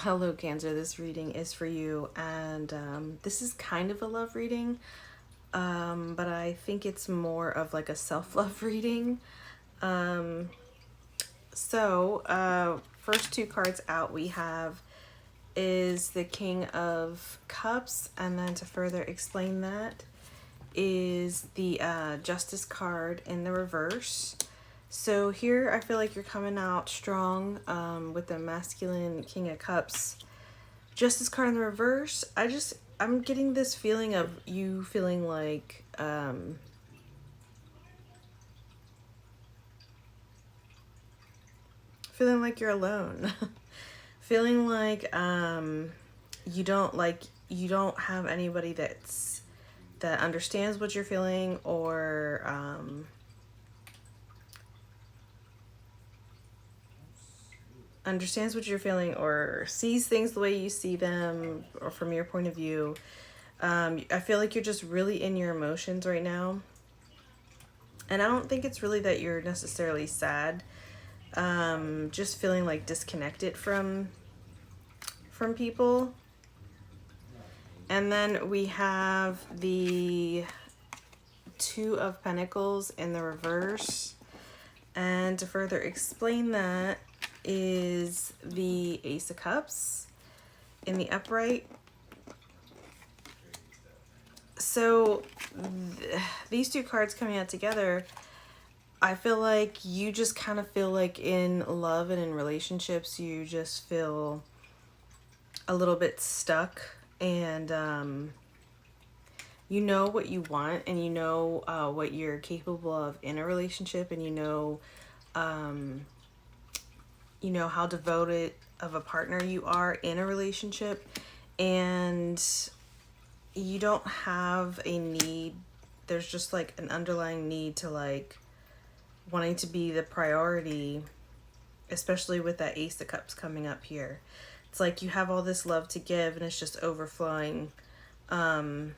Hello, Cancer. This reading is for you, and this is kind of a love reading, but I think it's more of like a self-love reading. Um, First two cards out we have is the King of Cups, and then to further explain that is the Justice card in the reverse. So here I feel like you're coming out strong with the masculine King of Cups. Justice card in the reverse. I'm getting this feeling of you feeling like feeling like you're alone. Feeling like you don't have anybody that understands what you're feeling, or understands what you're feeling, or sees things the way you see them, or from your point of view. I feel like you're just really in your emotions right now. And I don't think it's really that you're necessarily sad. Just feeling like disconnected from people. And then we have the Two of Pentacles in the reverse. And to further explain that is the Ace of Cups in the upright. So these two cards coming out together, I feel like you just kind of feel like in love and in relationships, you just feel a little bit stuck, and you know what you want, and you know what you're capable of in a relationship, and you know how devoted of a partner you are in a relationship, and you don't have a need. There's just like an underlying need to like wanting to be the priority, especially with that Ace of Cups coming up here. It's like you have all this love to give and it's just overflowing. But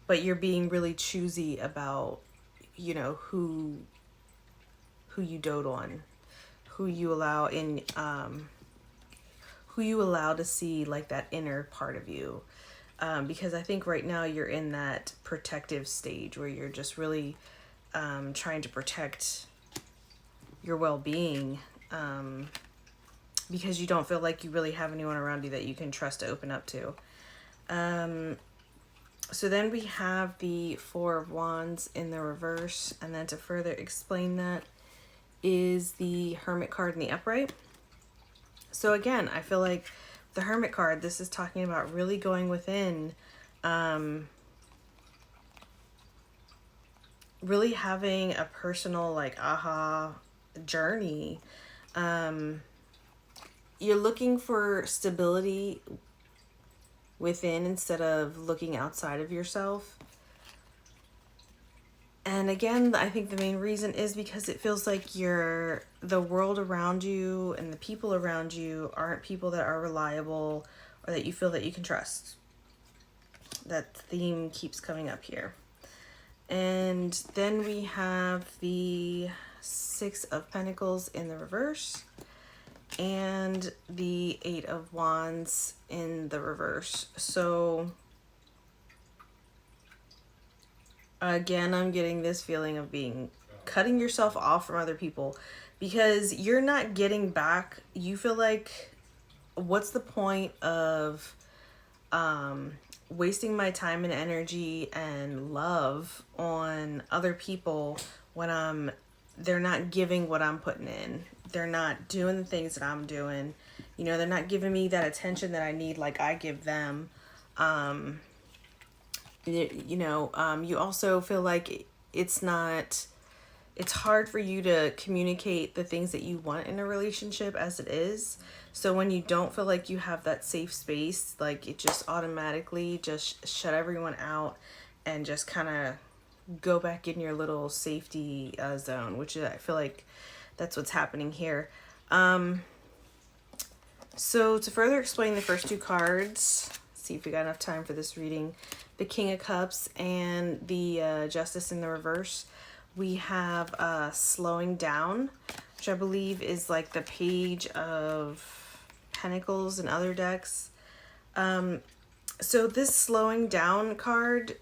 you're being really choosy about, who you dote on, who you allow in, who you allow to see like that inner part of you. Because I think right now you're in that protective stage where you're just really trying to protect your well-being, because you don't feel like you really have anyone around you that you can trust to open up to. So then we have the Four of Wands in the reverse, and then to further explain that is the Hermit card in the upright. So again, I feel like the Hermit card, this is talking about really going within, really having a personal like aha journey. You're looking for stability within instead of looking outside of yourself. And again, I think the main reason is because it feels like the world around you and the people around you aren't people that are reliable or that you feel that you can trust. That theme keeps coming up here. And then we have the Six of Pentacles in the reverse and the Eight of Wands in the reverse. So again, I'm getting this feeling of cutting yourself off from other people because you're not getting back. You feel like, what's the point of wasting my time and energy and love on other people when they're not giving what I'm putting in. They're not doing the things that I'm doing. They're not giving me that attention that I need like I give them. You also feel like it's hard for you to communicate the things that you want in a relationship as it is. So when you don't feel like you have that safe space, like it just automatically just shut everyone out and just kind of go back in your little safety zone, which I feel like that's what's happening here. So to further explain the first two cards, see if we got enough time for this reading, the King of Cups and the Justice in the reverse, we have slowing down, which I believe is like the Page of Pentacles in other decks. So this slowing down card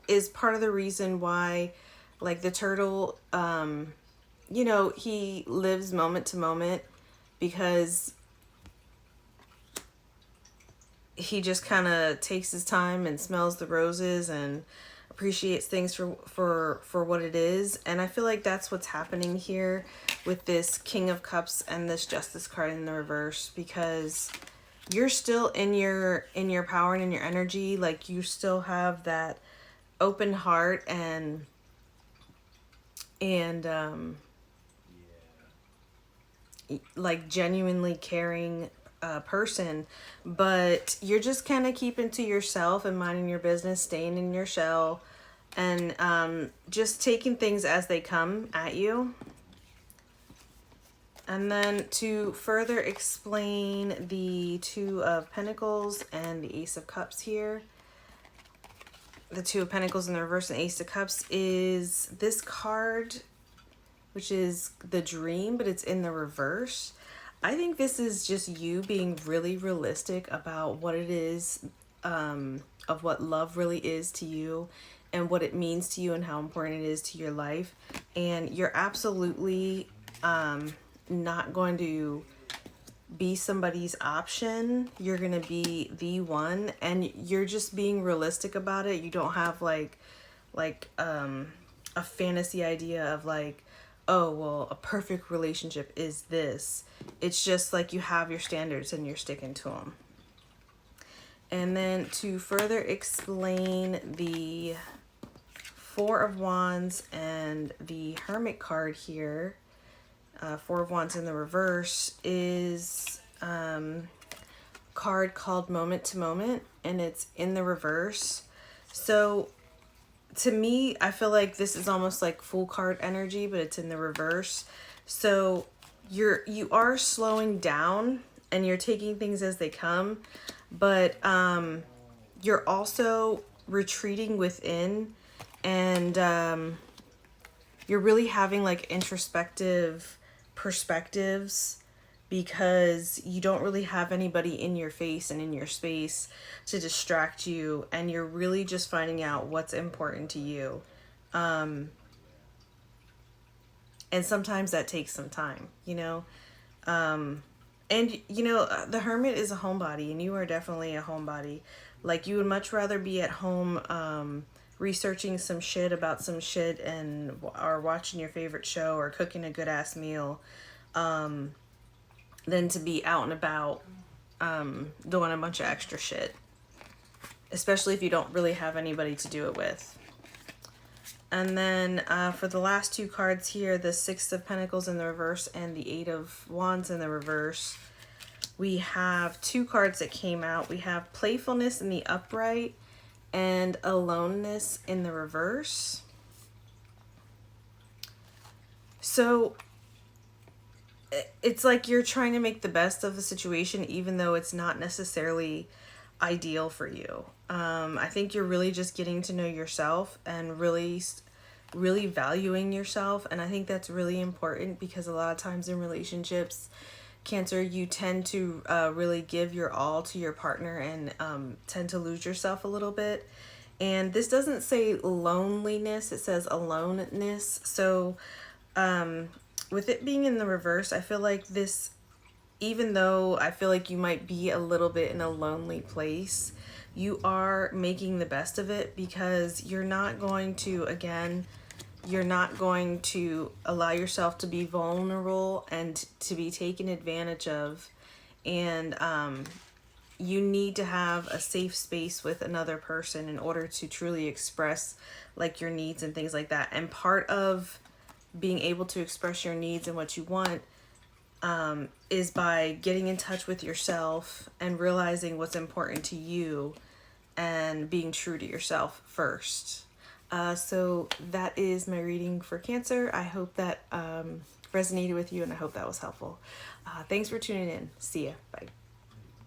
is part of the reason why, like, the turtle, you know, he lives moment to moment because he just kind of takes his time and smells the roses and appreciates things for what it is. And I feel like that's what's happening here with this King of Cups and this Justice card in the reverse, because you're still in your power and in your energy. Like, you still have that open heart and like genuinely caring person, but you're just kind of keeping to yourself and minding your business, staying in your shell, and just taking things as they come at you. And then to further explain the Two of Pentacles and the Ace of Cups here, the Two of Pentacles in the reverse and Ace of Cups is this card, which is the Dream, but it's in the reverse. I think this is just you being really realistic about what it is, of what love really is to you and what it means to you and how important it is to your life. And you're absolutely not going to be somebody's option. You're going to be the one, and you're just being realistic about it. You don't have like a fantasy idea of like, oh, well, a perfect relationship is this. It's just like you have your standards and you're sticking to them. And then to further explain the Four of Wands and the Hermit card here, Four of Wands in the reverse is card called Moment to Moment, and it's in the reverse. So to me, I feel like this is almost like full card energy, but it's in the reverse. So you are slowing down and you're taking things as they come, but you're also retreating within, and you're really having like introspective perspectives because you don't really have anybody in your face and in your space to distract you, and you're really just finding out what's important to you. And sometimes that takes some time, you know. And you know, the Hermit is a homebody, and you are definitely a homebody. Like, you would much rather be at home researching some shit about some shit and or watching your favorite show or cooking a good ass meal than to be out and about doing a bunch of extra shit, especially if you don't really have anybody to do it with. And then for the last two cards here, the Six of Pentacles in the reverse and the Eight of Wands in the reverse, we have two cards that came out. We have Playfulness in the upright and Aloneness in the reverse. So it's like you're trying to make the best of the situation, even though it's not necessarily ideal for you. I think you're really just getting to know yourself and really valuing yourself. And I think that's really important, because a lot of times in relationships, Cancer, you tend to really give your all to your partner and tend to lose yourself a little bit. And this doesn't say loneliness, it says aloneness. So with it being in the reverse, I feel like this, even though I feel like you might be a little bit in a lonely place, you are making the best of it, because you're not going to, again, you're not going to allow yourself to be vulnerable and to be taken advantage of. And you need to have a safe space with another person in order to truly express like your needs and things like that. And part of being able to express your needs and what you want is by getting in touch with yourself and realizing what's important to you and being true to yourself first. So that is my reading for Cancer. I hope that resonated with you, and I hope that was helpful. Thanks for tuning in. See ya. Bye.